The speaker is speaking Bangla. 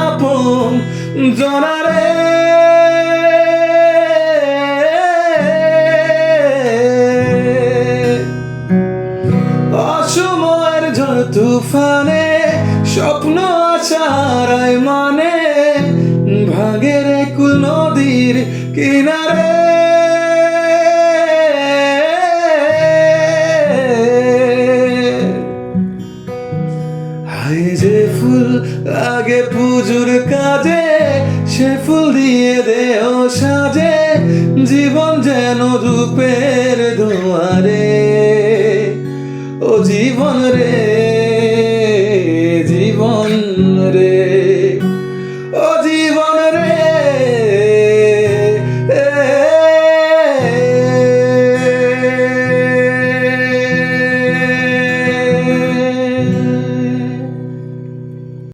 আপন জনারে। অসময়ের ঝড় তুফানে স্বপ্ন আশার মানে ভাগের কুল নদীর কিনারে। হায় যে ফুল লাগে পুজোর কাজে, সে ফুল দিয়ে দেও সাজে জীবন যেন রূপের দুয়ারে। ও জীবন রে, জীবন রে।